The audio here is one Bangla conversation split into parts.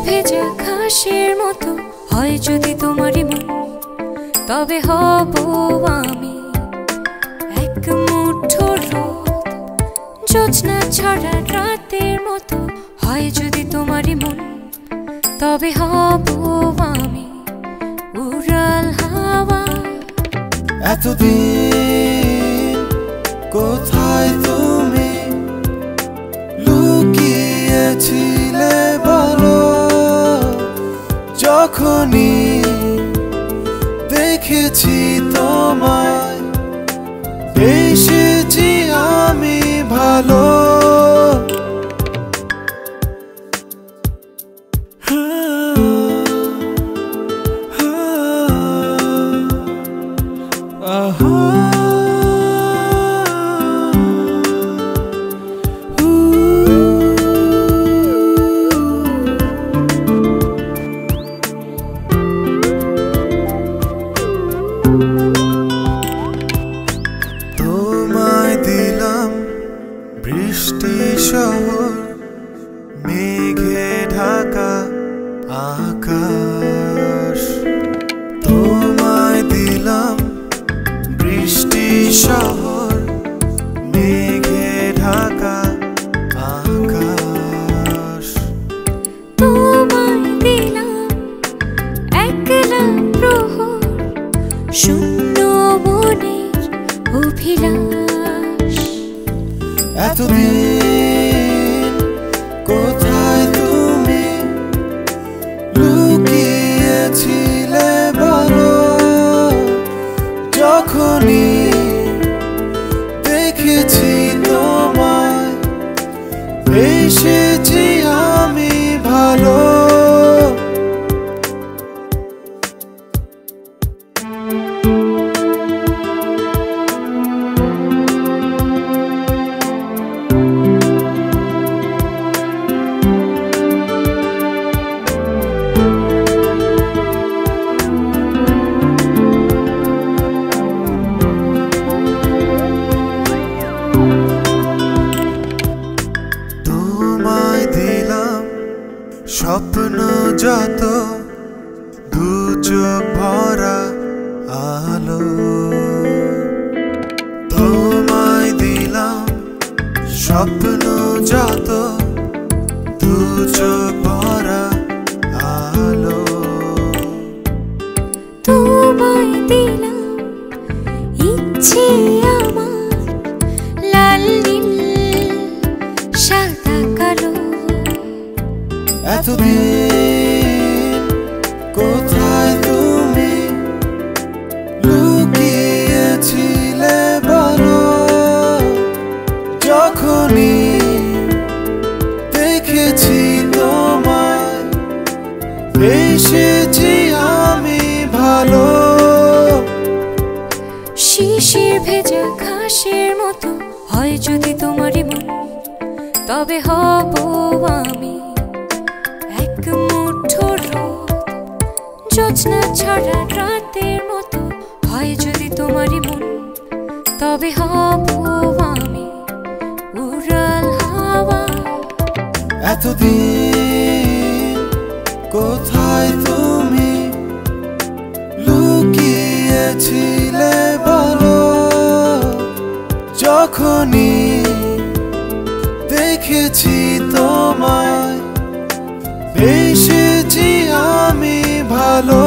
ভেজা ঘাসের মতো হয় যদি তোমারই মন, তবে হব আমি এক মুঠো রোদ। জোছনা ছড়া রাতের মতো হয় যদি তোমারই মন, তবে হব আমি উড়াল হাওয়া। এতদিন কোথায় তুমি লুকিয়েছিলে বলো, যখনই দেখেছি তোমায় বেসেছি আমি ভালো। তোমায় দিলাম বৃষ্টি শহর, মেঘে ঢাকা আকাশ। তোমায় দিলাম বৃষ্টি শহর, মেঘে ঢাকা আকাশ। তোমায় দিলাম একলা প্রহর, শূন্য মনের অভিলাষ। এতদিন কোথায় তুমি লুকিয়েছিলে বলো, যখনই দেখেছি তোমায় বেসেছি আমি ভালো। তোমায় দিলাম স্বপ্ন যত, দু চোখ ভরা আলো। তোমায় দিলাম স্বপ্ন যত, দু চোখ ভরা আলো। তোমায় দিলাম ইচ্ছে আমার, লাল নীল সাদা কালো। এতদিন কোথায় তুমি লুকিয়েছিলে বলো, যখনই দেখেছি তোমায় বেসেছি আমি ভালো। শিশির ভেজা ঘাসের মতো হয় যদি তোমারই মন, তবে হব আমি এক মুঠো রোদ। জোছনা ছড়া রাতের মতো হয় যদি তোমারই মন, তবে হব আমি উড়াল হাওয়া। এতদিন কোথায় তুমি লুকিয়েছিলে বলো, যখনই দেখেছি তোমায় বেসেছি আমি ভালো।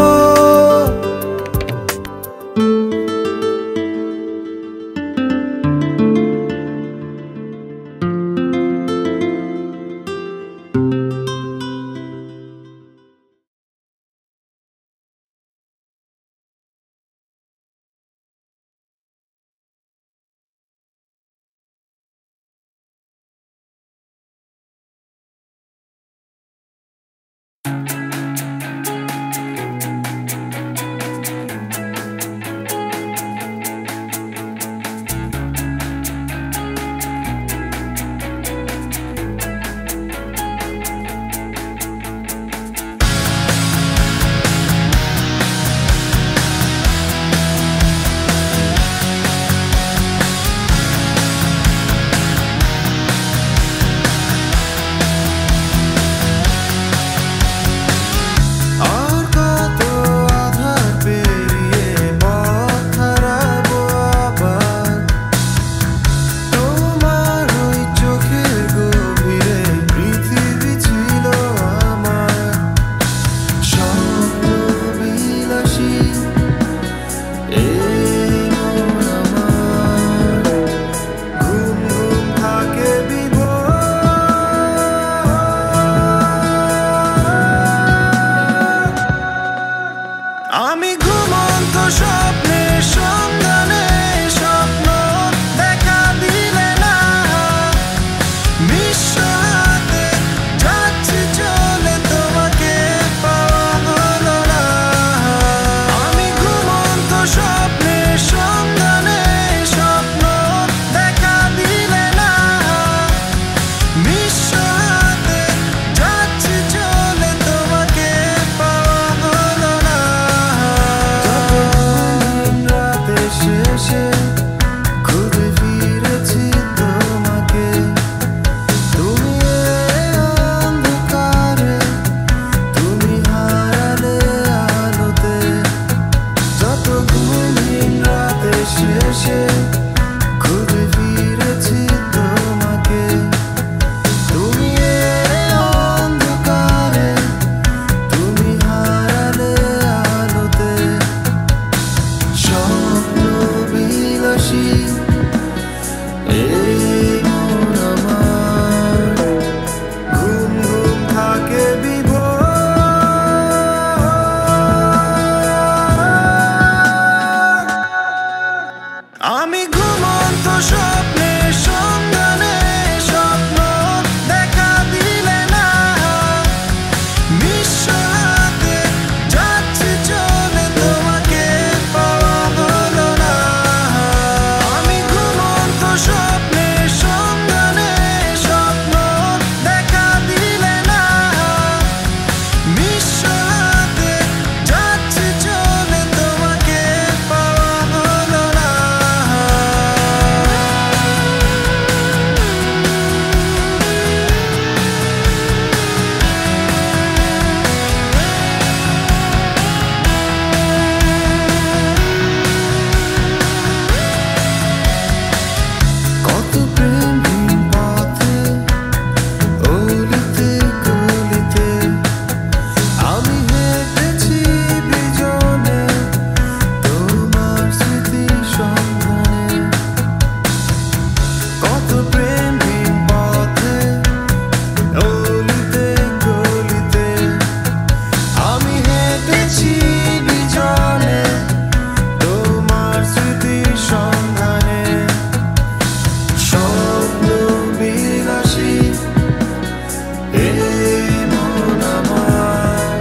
আমি ঘুমন্ত স্বপ্নের সন্ধানে স্বপ্ন দেখা দিলে না নিঃস্ব হাতে যাচ্ছি চলে তোমাকে পাওয়া হলো না আমি ঘুমন্ত স্বপ্নের সন্ধানে স্বপ্ন দেখা দিলে না নিঃস্ব হাতে যাচ্ছি চলে তোমাকে পাওয়া হলো না কত প্রেমহীন পথে অলিতে গলিতে আমি হেঁটেছি বিজনে তোমার স্মৃতি সন্ধানে কত প্রেমহীন পথে অলিতে গলিতে আমি হেঁটেছি বিজনে তোমার স্মৃতি সন্ধানে স্বপ্ন বিলাসী এই মন আমার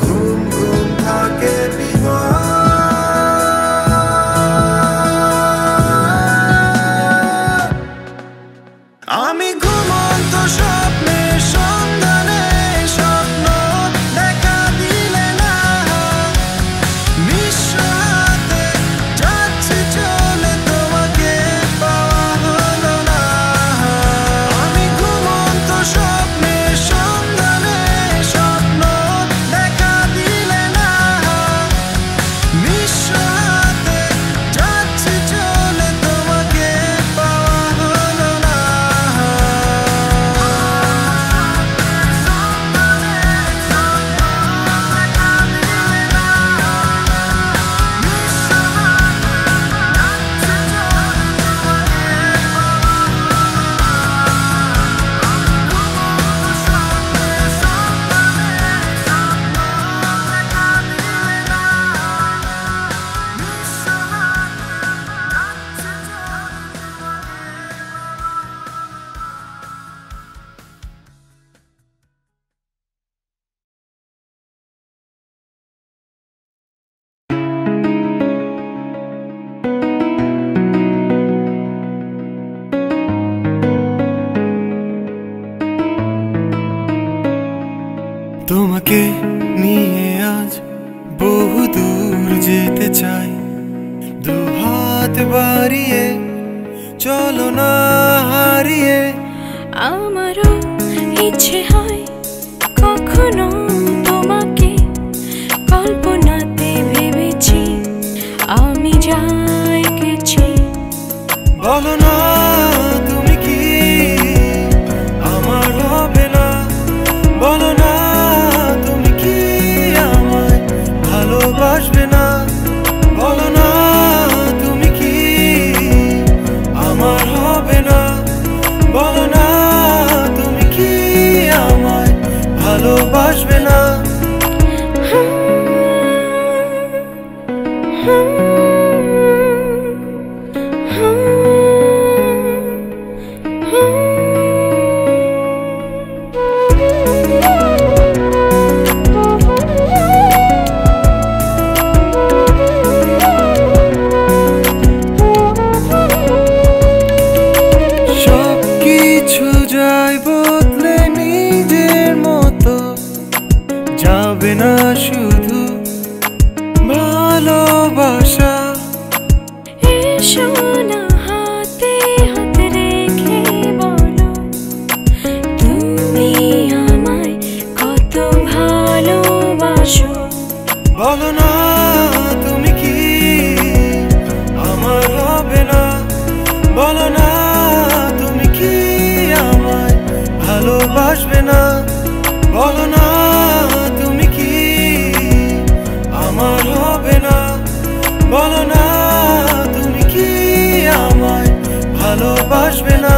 ঘুম ঘুম থাকে আমি ঘুমন্ত স্বপ্নের সন্ধানে স্বপ্ন দেখা দিলে না নিঃস্ব হাতে যাচ্ছি চলে তোমাকে পাওয়া হলো না আমি ঘুমন্ত স্বপ্নের সন্ধানে স্বপ্ন দেখা দিলে না নিঃস্ব হাতে যাচ্ছি চলে তোমাকে পাওয়া হলো না তোমাকে নিয়ে আজ বহু দূর যেতে চাই দু হাত বাড়িয়ে চলো না হারিয়ে আমারও ইচ্ছে হয় কখনো তোমাকে কল্পনাতে ভেবেছি আমি যা এঁকেছি বলো না তুমি কি আমার হবে না বলো না তুমি কি আমায় ভালোবাসবে না বলো না তুমি কি আমার হবে না বলো না তুমি কি আমায় ভালোবাসবে না সবকিছু যায় বদলে নিজের মতো যাবে না শুধু ভালোবাসা এসো না হাতে হাত রেখে বলো তুমি আমায় কত ভালোবাসো বলো না তুমি কি আমার হবে না বলো না তুমি কি আমায় ভালোবাসবে না বলো না তুমি কি আমার হবে না বলো না তুমি কি আমায় ভালোবাসবে না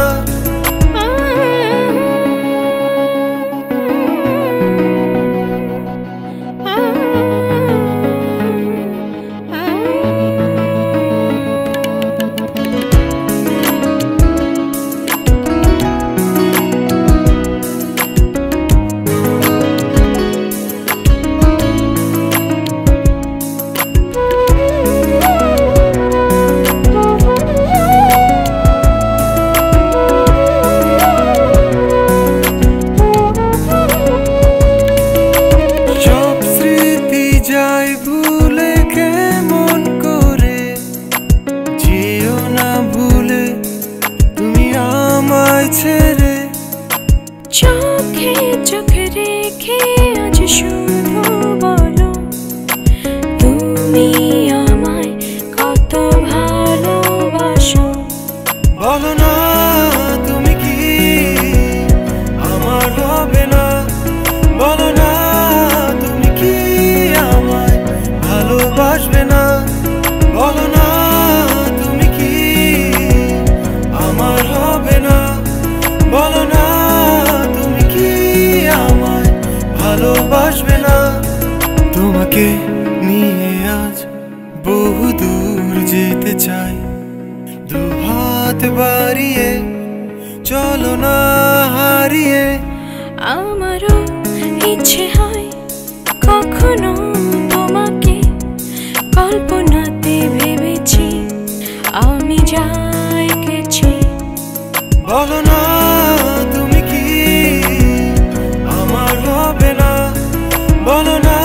হাত বাড়িয়ে চলো না হারিয়ে। আমারও ইচ্ছে হয় কখনো তোমাকে কল্পনাতে ভেবেছি আমি যা এঁকেছি। বলো না তুমি কি আমার হবে না, বলো না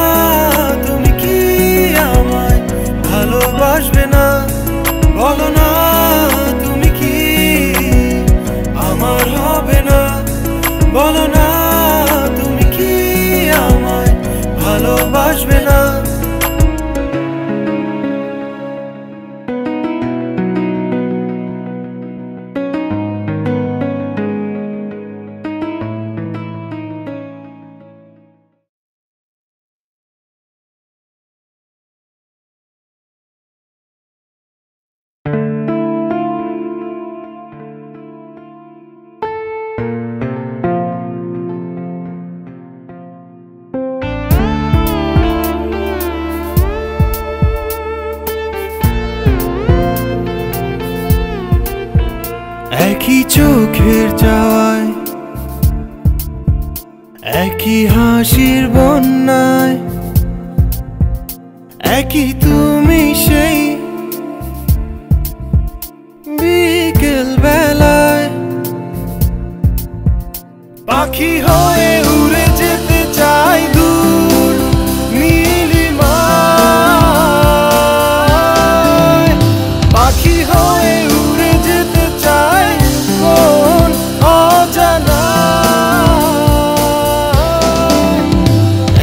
তুমি কি আমায় ভালোবাসবে না, বলো না তুমি কি আমার হবে না, বলো না তুমি কি আমায় ভালোবাসবে না। একই চোখের যাওয়ায় একই হাসির বন্যায় একই তুমি সেই বিকেল বেলায় পাখি হয়ে উড়ে যেতে চাই দূর নীলিমায়, পাখি হয়ে উড়ে যেতে চাই কোন অজানায়।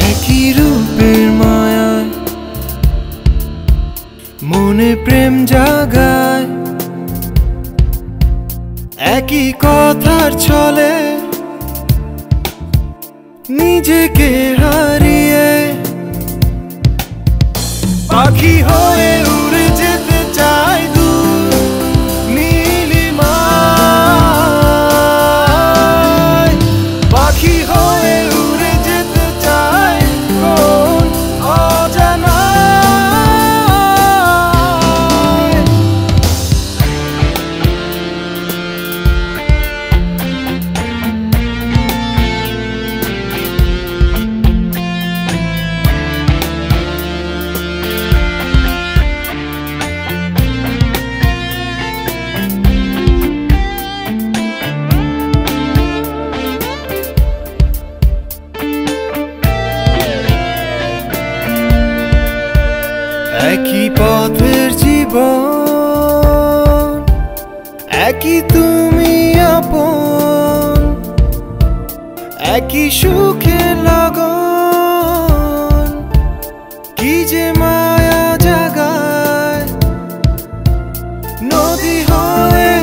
একই রূপের মায়ায় মনে প্রেম জাগায় একই কথার ছলে নিজেকে হারিয়ে পাখি হয়ে উড়ে যেতে চাই দূর নীলিমায়, পাখি হয়ে উড়ে যেতে চাই কোন অজানায়। একই পথের জীবন একই তুমি আপন, একই সুখে লগন কি যে মায়া জাগায়। নদী হয়ে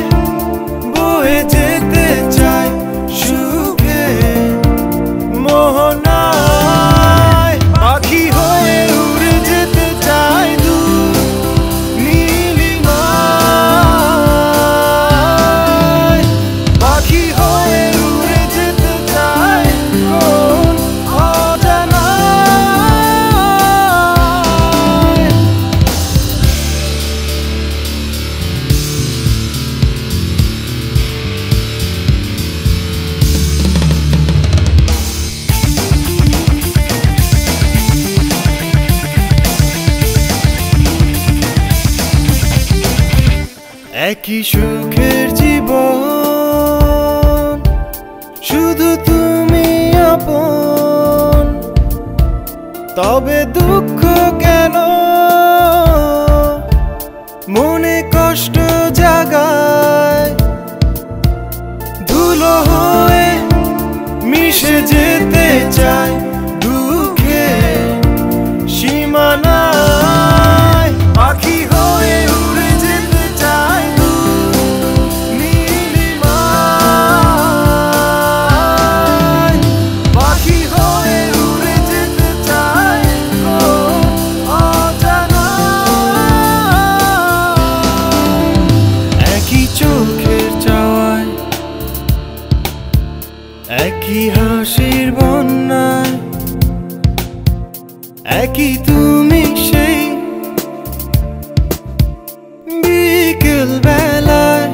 বয়ে যেতে চাই সুখে মোহনায়, পাখি হয়ে উড়ে যেতে চাই দূর নীলিমায়, পাখি হয়ে উড়ে যেতে চাই কোন অজানায়। একই সুখের জীবন শুধু তুমি আপন, তবে দুঃখ কেন মনে কষ্ট জাগায়। ধুলো হয়ে মিশে যেতে চাই দুঃখে সীমানায়, পাখি হয়ে উড়ে যেতে চাই দূর নীলিমায়, পাখি হয়ে উড়ে যেতে চাই কোন অজানায়। একই চোখের চাওয়ায় একই হাসির বন্যায় একই তুমি সেই বিকেল বেলায়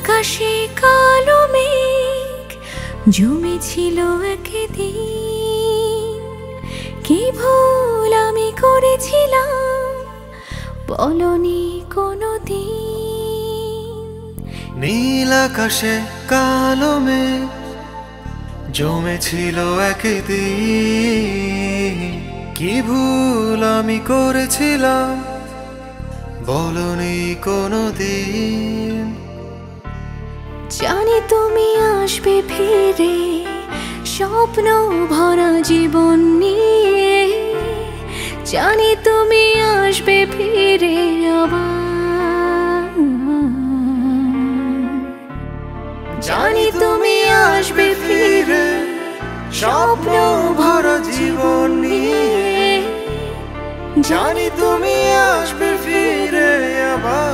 আকাশে কালো মেঘ জমেছিল একদিন, কি ভুল আমি করেছিলাম বলনি কোনোদিন। নীল আকাশে কালো মেঘ জমেছিল একদিন, কি ভুল আমি করেছিলাম বলনি কোনোদিন। জানি তুমি আসবে ফিরে স্বপ্ন ভরা জীবন নিয়ে, জানি তুমি আসবে ফিরে আবার, জানি তুমি আসবে ফিরে স্বপ্ন ভরা জীবন নিয়ে, জানি তুমি আসবে ফিরে আবার।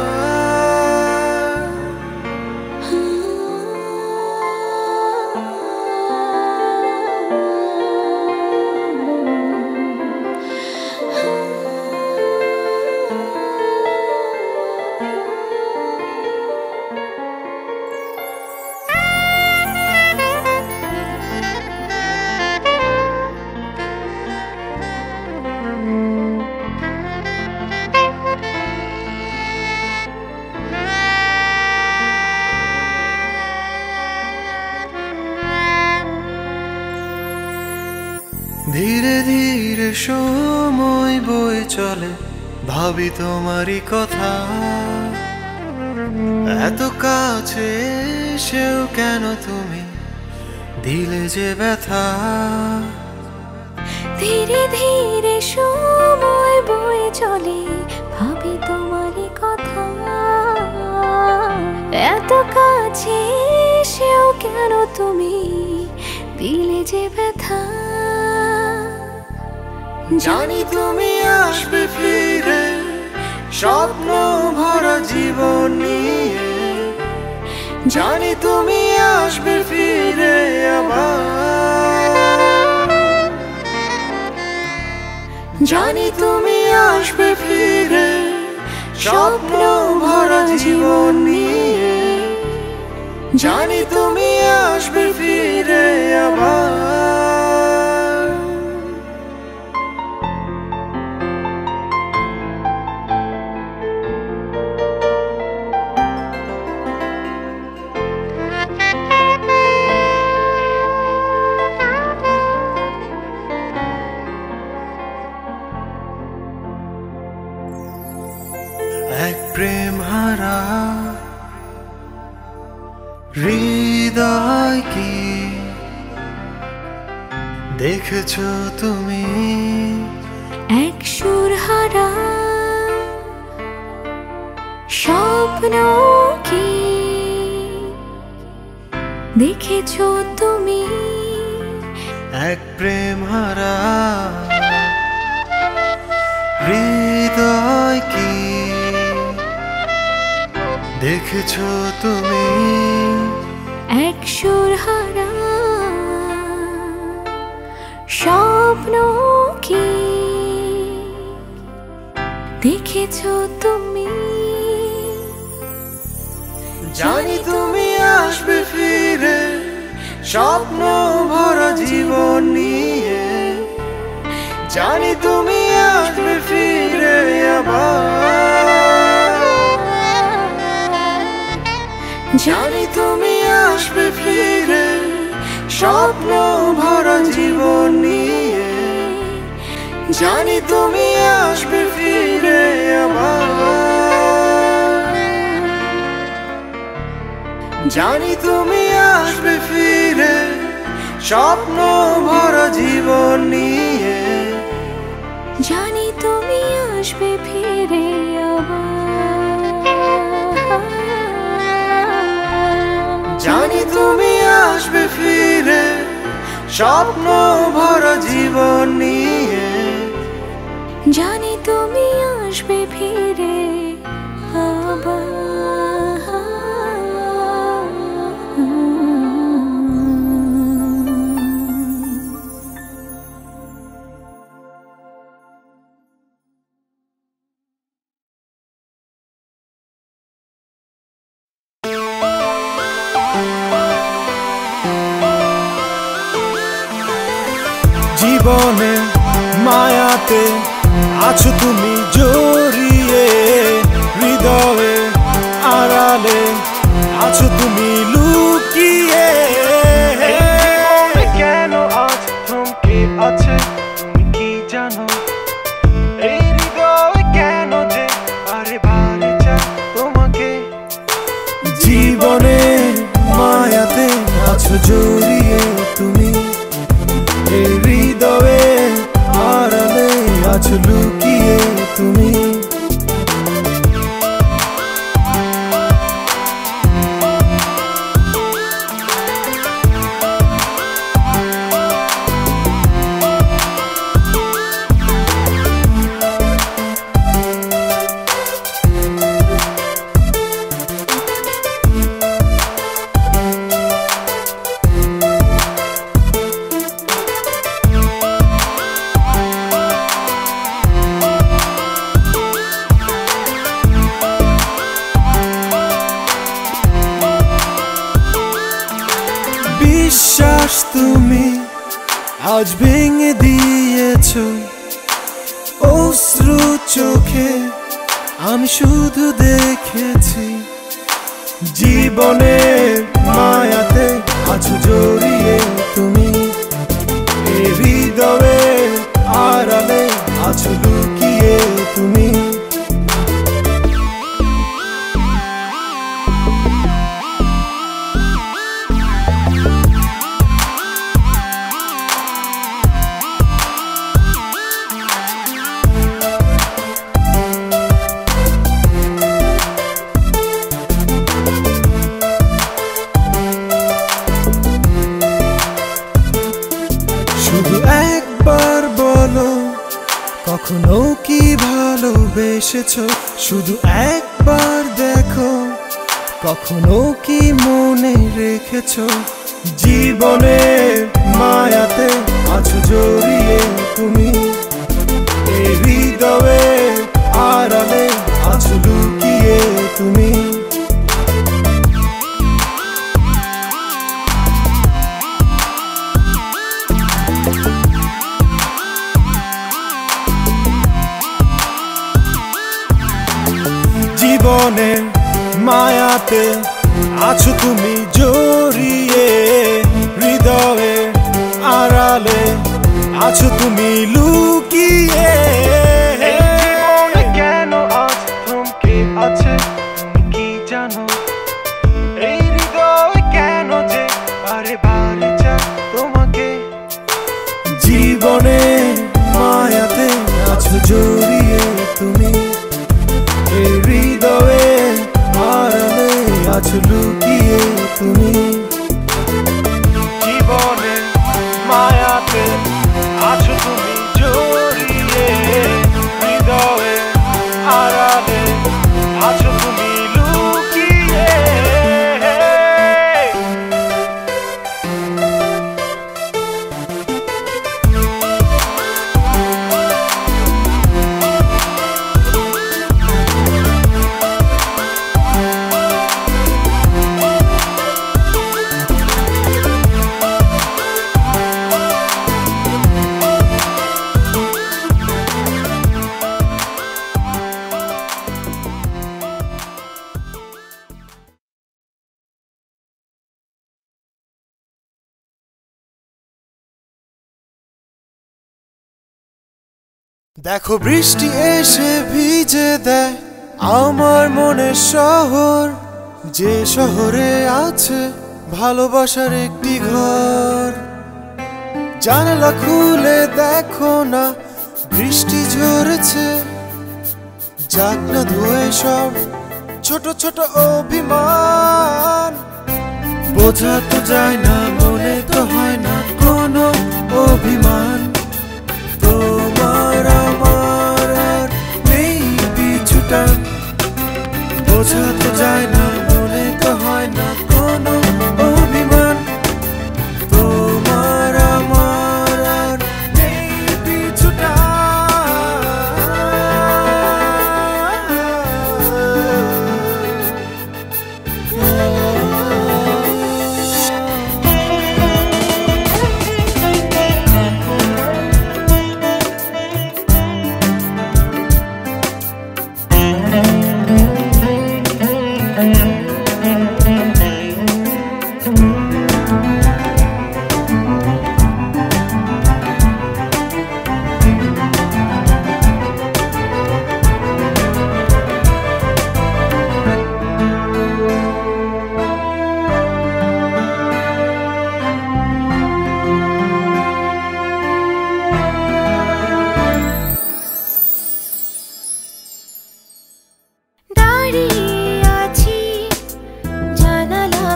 ধীরে ধীরে সময় বয়ে চলে, ভাবি তোমারই কথা, এত কাছে এসেও কেন তুমি দিলে যে ব্যথা। ধীরে ধীরে সময় বয়ে চলে, ভাবি তোমারই কথা, এত কাছে এসেও কেন তুমি দিলে যে ব্যথা। জানি তুমি আসবে ফিরে স্বপ্ন ভরা জীবন নিয়ে, জানি তুমি আসবে ফিরে আবার, জানি তুমি আসবে ফিরে স্বপ্ন ভরা জীবন নিয়ে, জানি তুমি আসবে ফিরে আবার। এক প্রেম হারা হৃদয় কি দেখেছো তুমি, এক সুর হারা স্বপ্ন কি দেখেছো তুমি, এক প্রেম হারা হৃদয় কি দেখেছো তুমি, এক সুর হারা স্বপ্ন কি দেখেছো তুমি। জানি তুমি আসবে ফিরে স্বপ্ন ভরা জীবন নিয়ে, জানি তুমি আসবে ফিরে আবার, জানি তুমি আসবে ফিরে স্বপ্ন ভরা জীবন নিয়ে, জানি তুমি আসবে ফিরে আবার, জানি তুমি আসবে ফিরে স্বপ্ন ভরা জীবন নিয়ে, জানি তুমি আসবে ফিরে আবার, জানি তুমি আসবে ফিরে স্বপ্ন ভরা জীবন নিয়ে, জানি তুমি আসবে ফিরে আবার। জীবনে মায়াতে আছো তুমি জড়িয়ে, হৃদয়ে আড়ালে আছো তুমি লুকিয়ে। কেন আজ থমকে আছে তুমি কি জানো? এই হৃদয় কেন যে বারে বারে চায় তোমাকে? জীবনে মায়াতে আছো জড়িয়ে তুমি, এই হৃদয়ে আড়ালে আছো লুকিয়ে তুমি। বিশ্বাস তুমি আজ ভেঙে দিয়েছো, অশ্রু চোখে আমি শুধু দেখেছি। জীবনের মায়াতে আছো জড়িয়ে তুমি, এই হৃদয়ে আড়ালে আছো লুকিয়ে তুমি। শুধু একবার বলো কখনো কি ভালোবেসেছো, শুধু একবার দেখো কখনো কি মনে রেখেছো। জীবনের মায়াতে আছো জড়িয়ে তুমি, এই হৃদয়ে আড়ালে আছো লুকিয়ে তুমি। জীবনের মায়াতে আছো তুমি জড়িয়ে, হৃদয়ে আড়ালে আছো তুমি লুকিয়ে। জীবনে কেন আজ থমকে আছে তুমি কি জানো? এই হৃদয় কেন যে বারে বারে চায় তোমাকে? জীবনের মায়াতে আছো জড়িয়ে তুমি, এই হৃদয়ে আড়ালে আছো লুকিয়ে তুমি। জীবনে মায়াতে আছো তুমি জড়িয়ে, হৃদয়ে আড়ালে আছো তুমি লুকিয়ে। দেখো বৃষ্টি এসে ভিজে দেয় আমার মনের শহর, যে শহরে আছে ভালোবাসার একটি ঘর। জানালা খুলে দেখো না বৃষ্টি ঝরেছে, যাক না ধুয়ে সব ছোট ছোট অভিমান। বোঝা তো যায় না, মনে তো হয় না কোনো অভিমান। তোমার আমার আর নেই পিছুটান, বোঝা তো যায় না, মনে তো হয় না কোনো অভিমান। তোমার আমার আর নেই পিছুটান।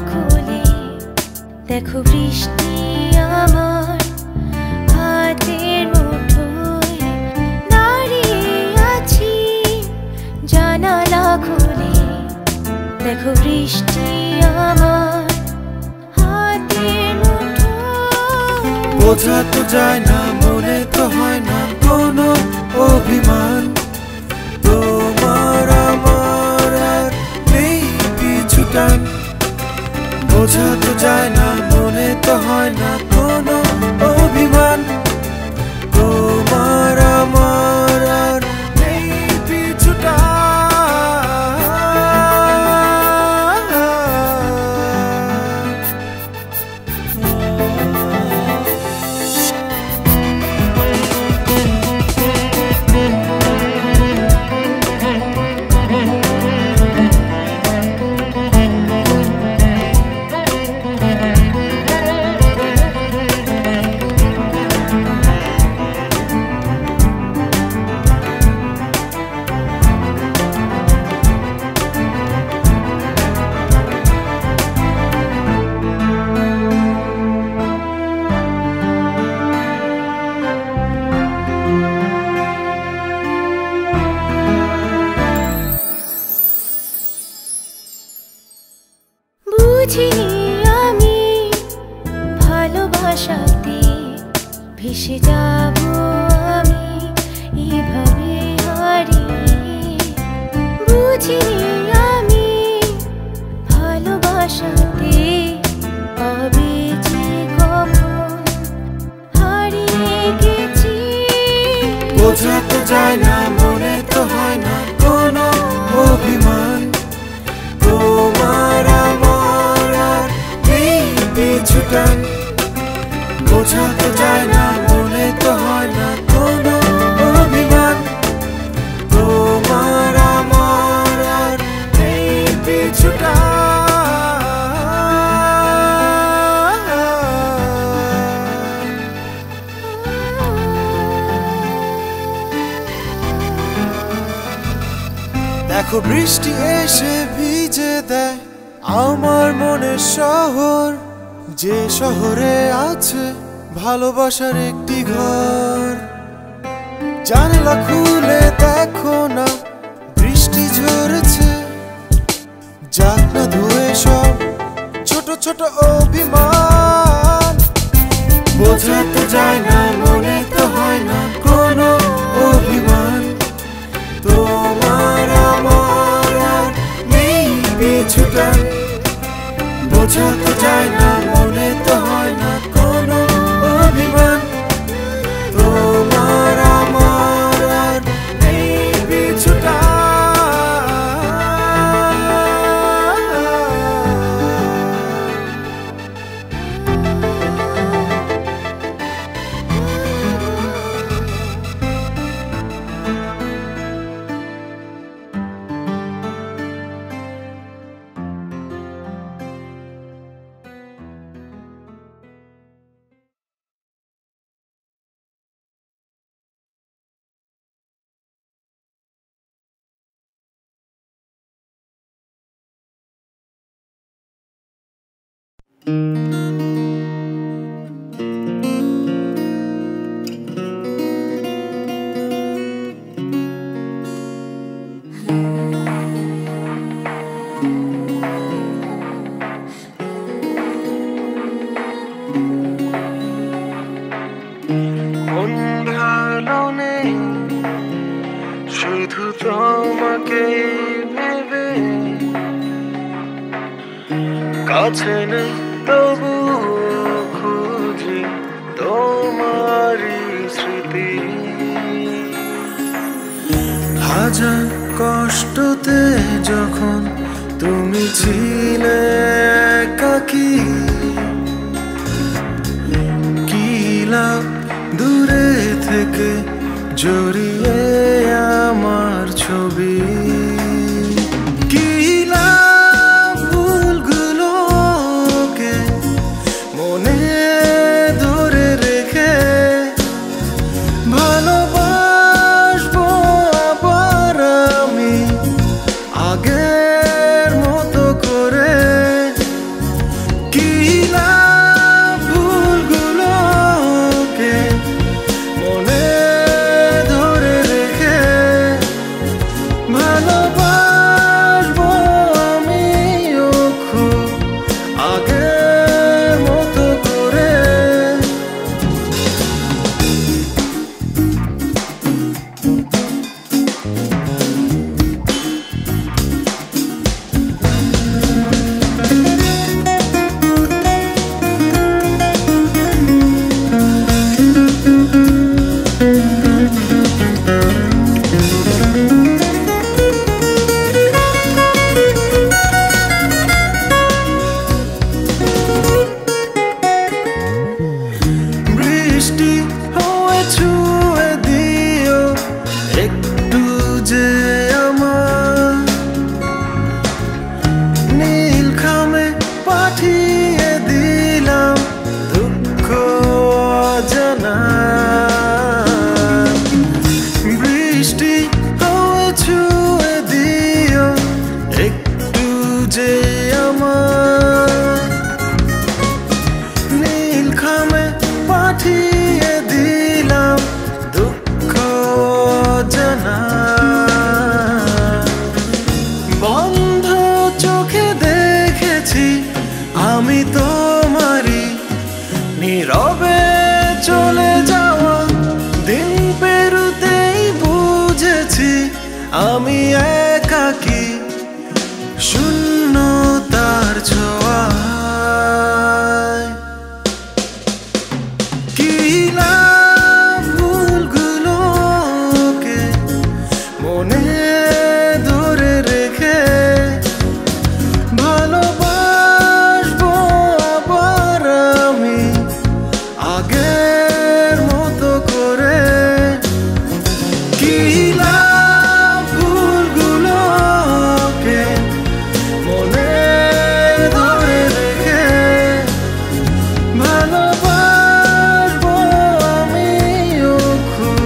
খুলে দেখো বৃষ্টি আমার হাতের মুঠোয় দাঁড়িয়ে আছি। জানালা খুলে দেখো বৃষ্টি আমার হাতের মুঠোয়। বোঝা তো যায় না, মনে তো হয় না কোনো অভিমান। তোমার আমার আর নেই পিছুটান। বোঝা তো যায় না, মনে তো হয় না কোনো অভিমান। তোমার আমার আর নেই পিছুটান। বুঝিনি আমি ভালোবাসাতে ভেসে যাব আমি এভাবে হারিয়ে। বুঝিনি আমি ভালোবাসাতে পাবে যে কখন হারিয়ে গেছি। বোঝা তো যায় না, মনে তো হয় না কোনো অভিমান। তোমার আমার আর নেই পিছুটান। বোঝা তো যায় না, মনে তো হয় না কোনো অভিমান। তোমার আমার আর নেই পিছুটান। দেখো বৃষ্টি এসে ভিজে দেয় আমার মনের শহর। যে শহরে আছে ভালোবাসার একটি ঘর। জানালা খুলে দেখো না বৃষ্টি ঝরেছে। যাক না ধুয়ে সব ছোট ছোট অভিমান। বোঝা তো যায় না, মনে তো হয় না কোনো অভিমান। তোমার আমার আর নেই পিছুটান। বোঝা তো যায় না, মনে তো হয় না কোনো অভিমান। তোমার আমার আর নেই পিছুটান। শুধু তোমাকে ভেবে কাছে নেই তবু খুঁজি তোমারই স্মৃতি। হাজার কষ্টতে যখন তুমি ছিলে একাকী, কি লাভ দূরে থেকে জড়িয়ে আমার ছবি। কি লাভ ভুলগুলোকে মনে ধরে রেখে ভালোবাসবো আবার আমি আগের মতো করে। আমি তোমারই নীরবে চলে যাওয়া দিন পেরুতেই বুঝেছি আমি একাকী শূন্যতার ছোঁয়ায়। কি লাভ ভুলগুলোকে মনে ধরে রেখে, ভালোবাসবো আবার আমি আগের মতো করে। কি লাভ ভুলগুলোকে মনে ধরে রেখে, ভালোবাসবো আমিও খুব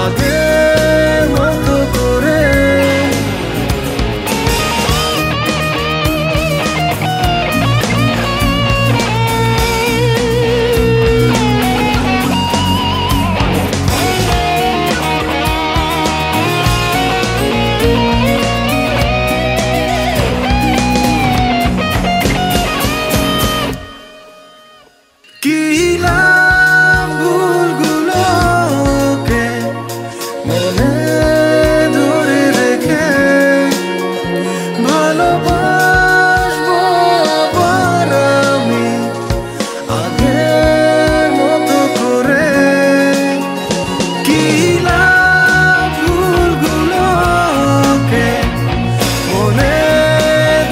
আগের মতো করে। কি লাভ ভুলগুলোকে মনে ধরে রেখে, ভালোবাসবো আবার আমি আগের মতো করে। কি লাভ ভুলগুলোকে মনে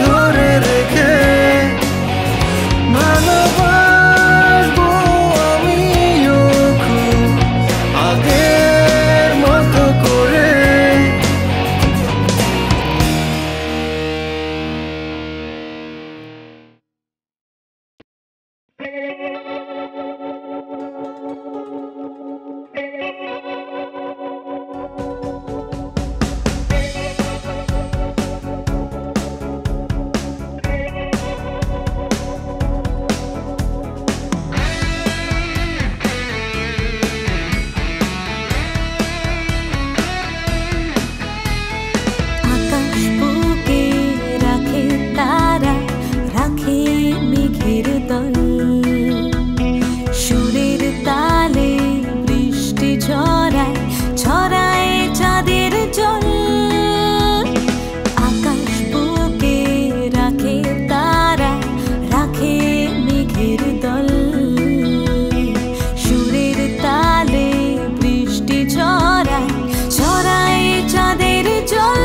ধরে রেখে, ভালোবাসবো আমিও খুব আগের মতো করে। আকাশ বুকে রাখে তারা, রাখে মেঘের দল, সুরের তালে বৃষ্টি ঝরায়, ছড়ায় চাঁদের জল। আকাশ বুকে রাখে তারা, রাখে মেঘের দল, সুরের তালে বৃষ্টি ঝরায়, ছড়ায় চাঁদের জল।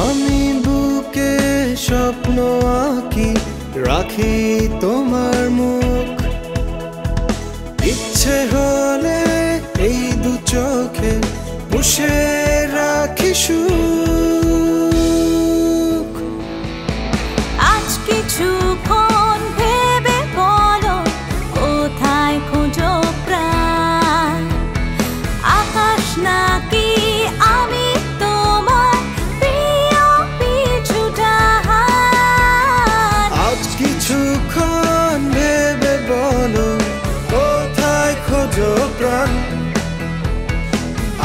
আমি বুকে স্বপ্ন আঁকি, রাখি তোমার মুখ, ইচ্ছে হলে এই দু চোখে বসে রাখি সুখ। আজ কিছুক্ষণ ভেবে বলো, কোথায় খোঁজো প্রাণ? আকাশ নাকি আমি তোমার প্রিয় পিছুটান? আজ কিছুক্ষণ ভেবে বলো, কোথায় খোঁজো প্রাণ?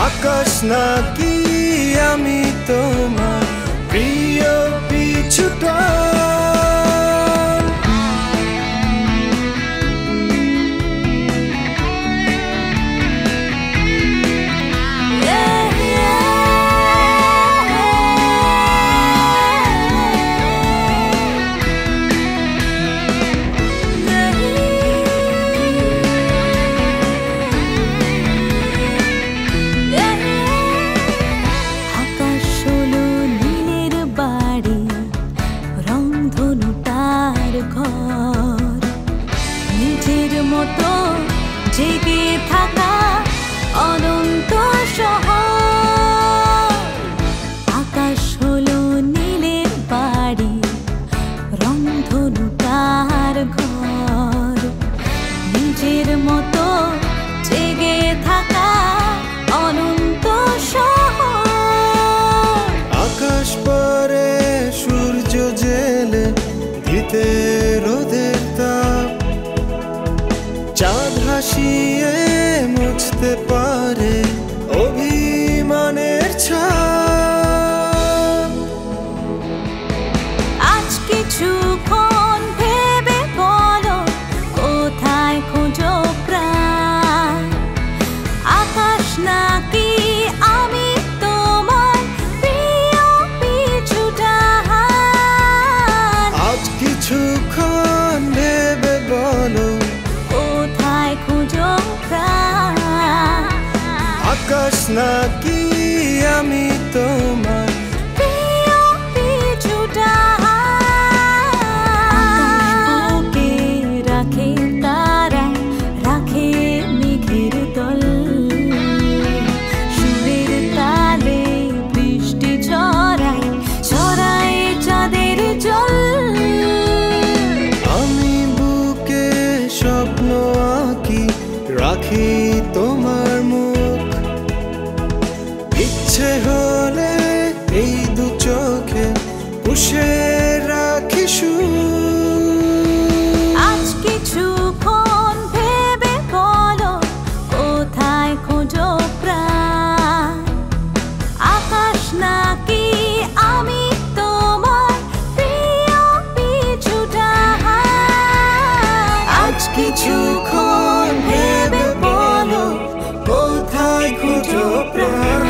আকাশ নাকি আমি তোমার প্রিয় পিছুটান? আকাশ হলো নীলের বাড়ি, রংধনু তার ঘর, নিজের মতো জেগে থাকা অনন্ত শহর। আকাশ হলো নীলের বাড়ি, রংধনু তার ঘর, নিজের মতো জেগে থাকা অনন্ত শহর। আকাশ পরে সূর্য জেলে দিতে রোদের তাপ, চাঁদ হাসিয়ে মুছতে পারে অভিমানের ছাপ। আজ কিছুক্ষণ কিছুক্ষণ ভেবে বলো কোথায় খুঁজো প্রাণ আকাশ নাকি আমি তোমার প্রিয় পিছুটা বুকে রাখে তারা রাখে মেঘের দল সুরের তালে বৃষ্টি ছড়ায় ছড়ায় চাঁদের জল আমি বুকে স্বপ্ন আঁকি রাখি তোমার মুখ ইচ্ছে হলে এই দু চোখে পুষে রাখি আজ কিছুক্ষণ ভেবে বলো কোথায় খোঁজো প্রাণ আকাশ নাকি আমি তোমার প্রিয় পিছুটা আজ কিছুক্ষণ ভেবে বলো কোথায় খুঁজো প্রাণ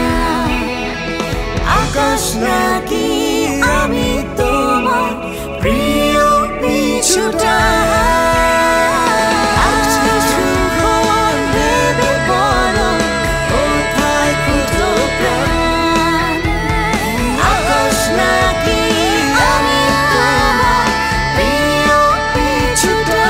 আকাশ নাকি আমি তোমার প্রিয় পিছুটা আজ কিছুক্ষণ ভেবে বলো কোথায় খুঁজো প্রাণ আকাশ নাকি আমি তোমার প্রিয় পিছুটা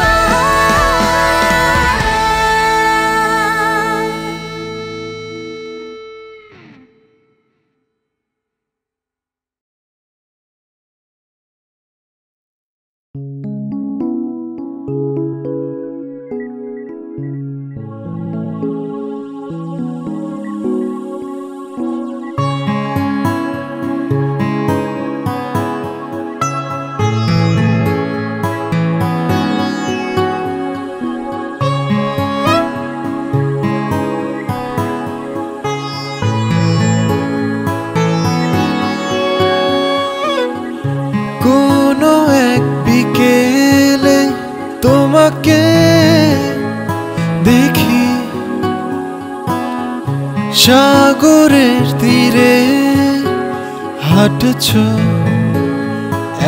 কোনো এক বিকেলে তোমাকে দেখি সাগরের তীরে হাঁটছ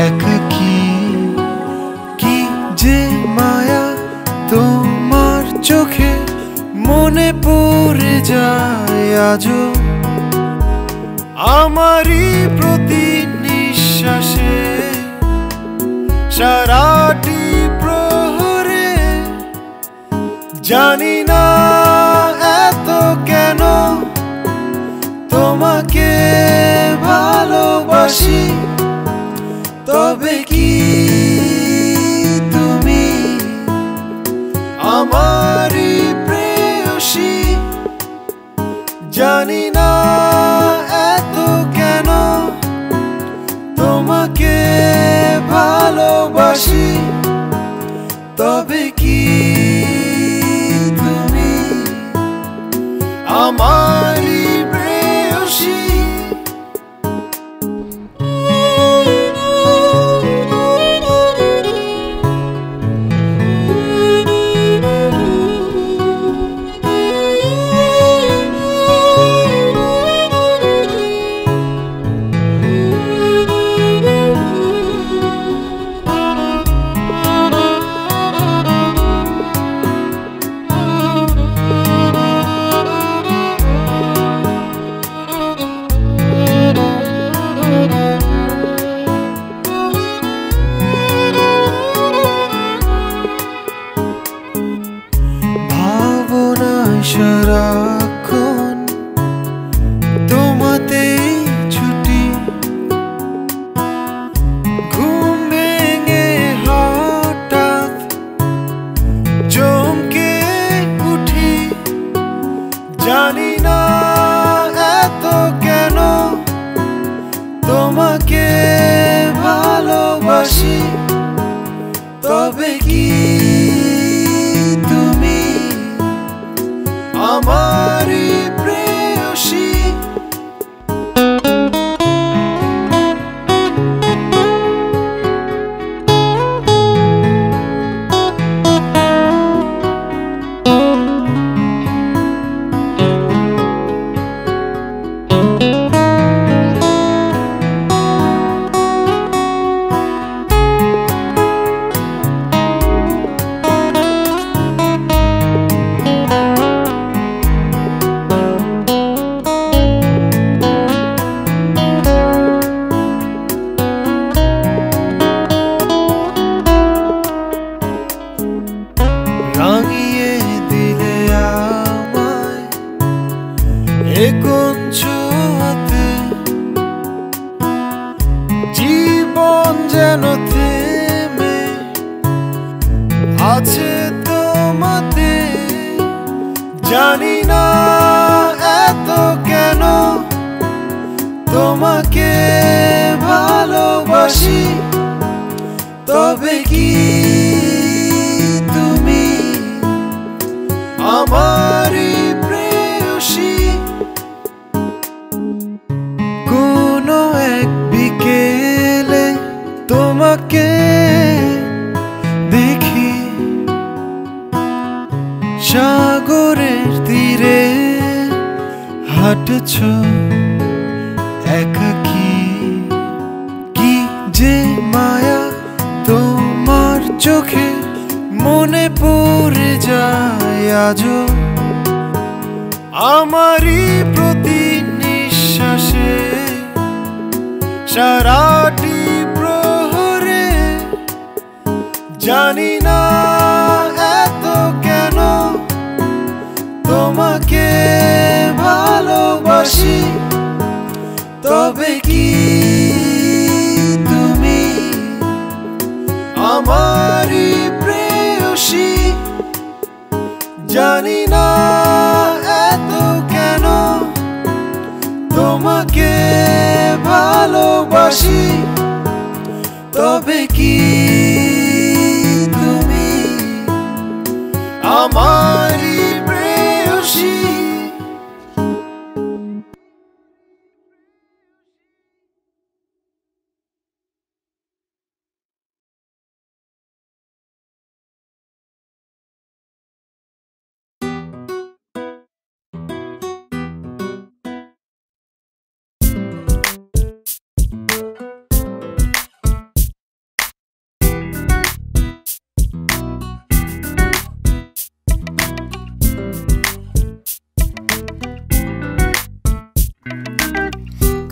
একাকী কি যে মায়া তোমার চোখে মনে পড়ে যায় আজও আমারই প্রতি নিঃশ্বাসে সারাটি প্রহরে জানি না এত কেন তোমাকে ভালোবাসি তবে কি তুমি আমারই প্রেয়সী জানি না এত কেন তোমাকে ভালোবাসি তবে কি তুমি আমারই প্রেয়সী সারাক্ষণ তোমাতেই ছুটি ঘুম ভেঙে হঠাৎ চমকে উঠি জানি না এত কেন তোমাকে ভালোবাসি তবে কি তুমি আমার জানি না এত কেন তোমাকে ভালোবাসি, তবে কি তুমি আমারই প্রেয়সী? কোনো এক বিকেলে তোমাকে দেখি সাগরের তীরে হাঁটছ একাকী। কি যে মায়া তোমার চোখে, মনে পড়ে যায় আজও আমারই প্রতি নিঃশ্বাসে, সারাটি প্রহরে। জানি না এত কেন তোমাকে ভালোবাসি, তবে কি তুমি আমারই প্রেয়সী? জানি না এত কেন তোমাকে ভালোবাসি, তবে কি তুমি আমারই প্রেয়সী?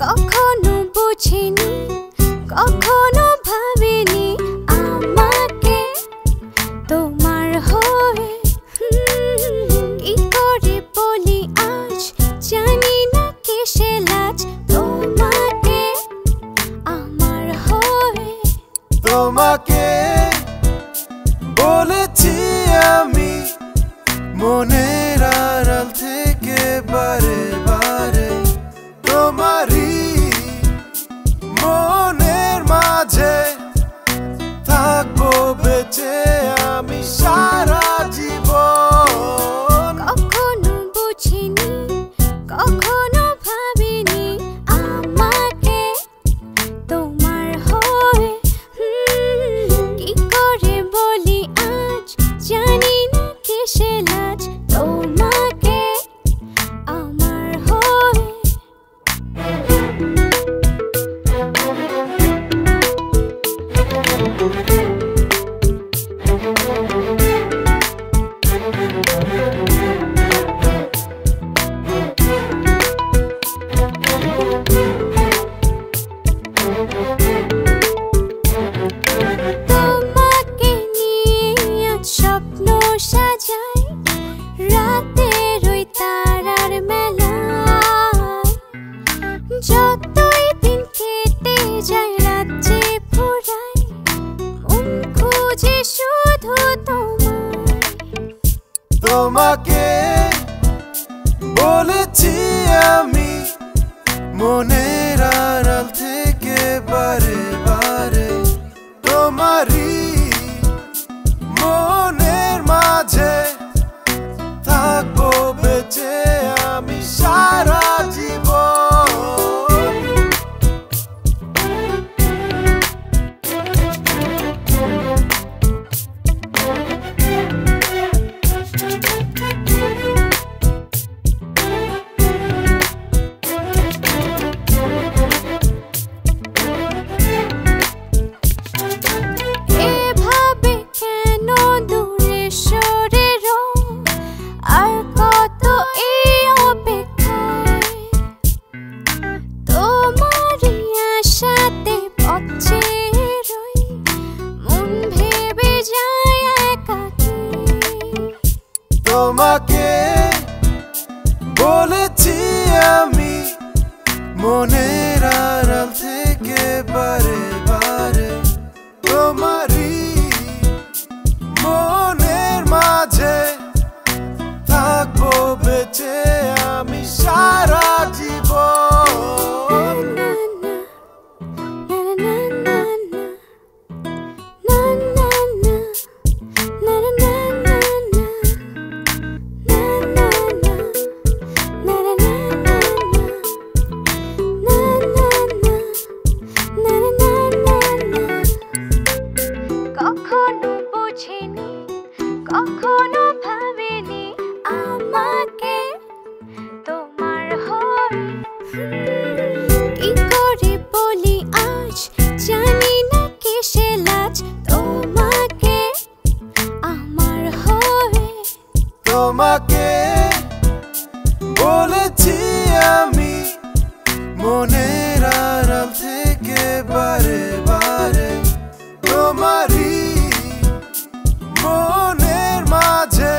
কখনো বুঝিনি, কখনো ভাবিনি আমাকে তোমার হয়ে। কি করে বলি আজ, জানি না কিসে লাজ তোমাকে আমার হয়ে। তোমাকে বলেছি আমি মনের আড়াল থেকে বারে বারে, তোমারই মনের মাঝে থাকবো বেঁচে আমি সারা জীবন। কখনো বুঝিনি, কখনো ভাবিনি আমাকে তোমার হয়ে। কি করে বলি আজ, জানি না কিসে লাজ তোমাকে আমার হয়ে। তোমাকে নিয়ে আজ স্বপ্ন সাজাই, রাতের ওই তারার মেলায়। যতই দিন কেটে যায় রাত যে ফুরায়, মন খুঁজে শুধু তোমায়। তোমাকে বলেছি আমি মনের আড়াল থেকে বারে বারে, তোমারই মনের মাঝে থাকবো বেঁচে আমি সারা জীবন। এভাবে কেন দূরে সরে রও, আর কত এই অপেক্ষায়। তোমারই আশাতে পথ চেয়ে রই, মন ভেবে যায় একাকী। তোমাকে বলেছি আমি মনের আড়াল থেকে বারে বারে, তোমারই মনের মাঝে থাকবো বুঝিনি কখনো ভাবিনি আমাকে তোমার হয়ে কি করে বলি আজ জানি না কিসে লাজ তোমাকে আমার হয়ে তোমাকে বলেছি আমি মনের আড়াল থেকে বারে বারে তোমারই মনের মাঝে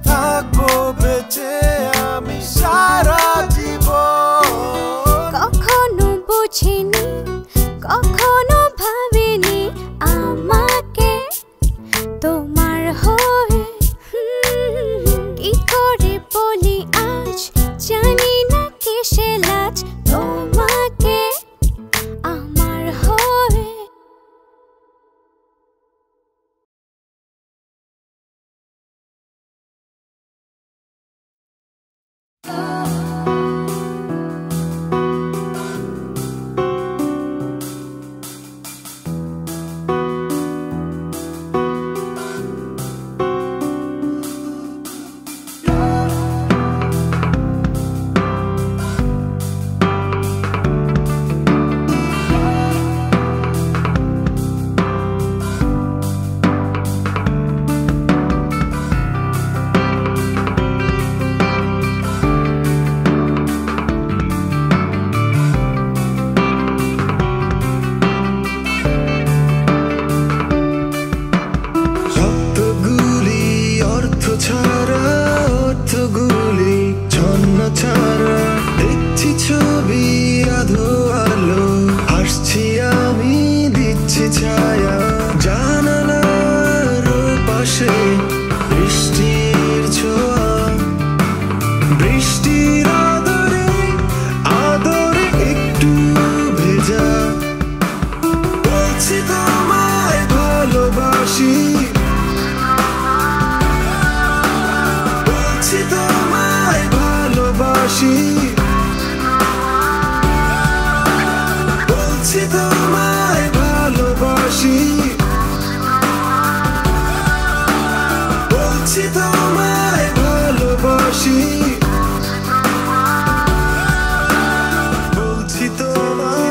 থাকবো বেঁচে আমি সারা জীবন কখনো বুঝিনি কখনো ভাবিনি আমাকে তোমার হয়ে কি করে বলি আজ জানি না কিসে লাজ তোমাকে আমার হয়ে শব্দগুলি অর্থ ছাড়া অর্থগুলি ছন্ন ছাড়া দেখছি ছবি আধো আলো আসছি আমি দিচ্ছি ছায়া জানালার পাশে বৃষ্টির ছোঁয়া বৃষ্টির আদরে আদরে একটু ভেজা বলছি তোমায় ভালোবাসি বলছি তোমায় ভালোবাসি বলছি তোমায় ভালোবাসি বলছি তোমায় ভালোবাসি বলছি তোমায়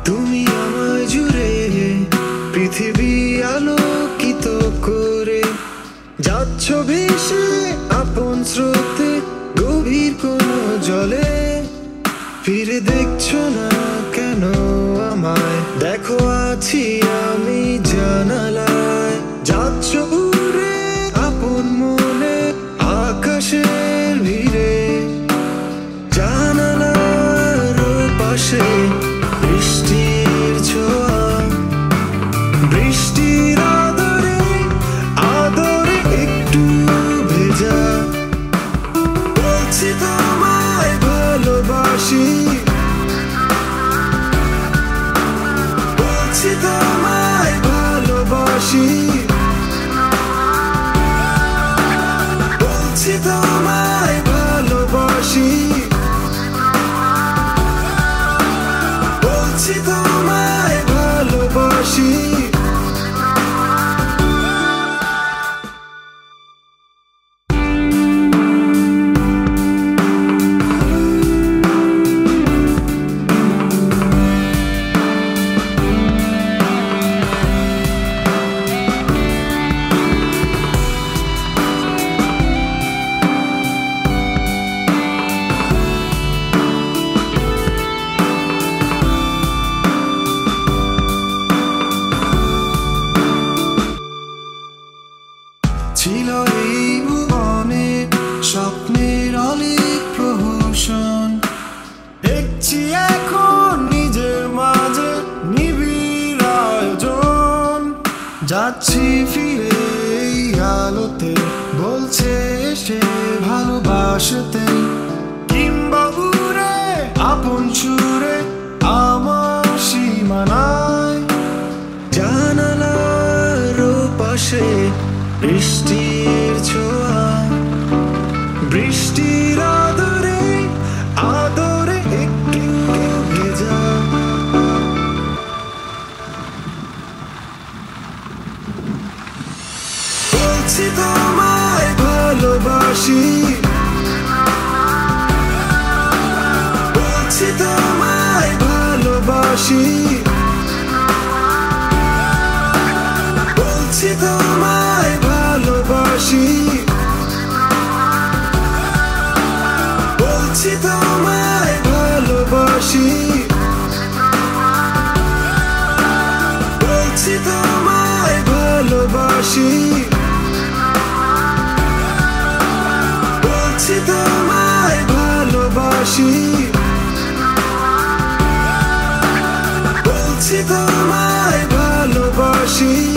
তুমি আমায় জুড়ে পৃথিবী আলোকিত করে যাচ্ছ ভেসে আপন স্রোতে গভীর কোনো জলে ফিরে দেখছো না কেন আমায় দেখো আছি আমি জানালায় যাচ্ছ উড়ে আপন মনে আকাশের ভিড়ে জানালার পাশে বৃষ্টির ছোঁয়া বৃষ্টির আদরে আদরে একটু ভেজা বলছি তোমায় ভালোবাসি বলছি তোমায় ভালোবাসি বলছি তোমায় ভালোবাসি বলছি তোমায় ভালোবাসি ছিল এই ভুবনে স্বপ্নের অলিক প্রহসন দেখছি এখন নিজের মাঝে নিবিড় আয়োজন যাচ্ছি ফিরে এই আলোতে বলছে সে ভালোবাসতে কিংবা উড়ে আপন সুরে আমার সীমানায় জানালার পাশে বৃষ্টির ছোঁয়া বৃষ্টির আদরে আদরে একটু ভেজা বলছি তোমায় ভালোবাসি বলছি তোমায় ভালোবাসি বলছি তোমায় ভালোবাসি বলছি তোমায় ভালোবাসি বলছি তোমায় ভালোবাসি বলছি তোমায় ভালোবাসি বলছি তোমায় ভালোবাসি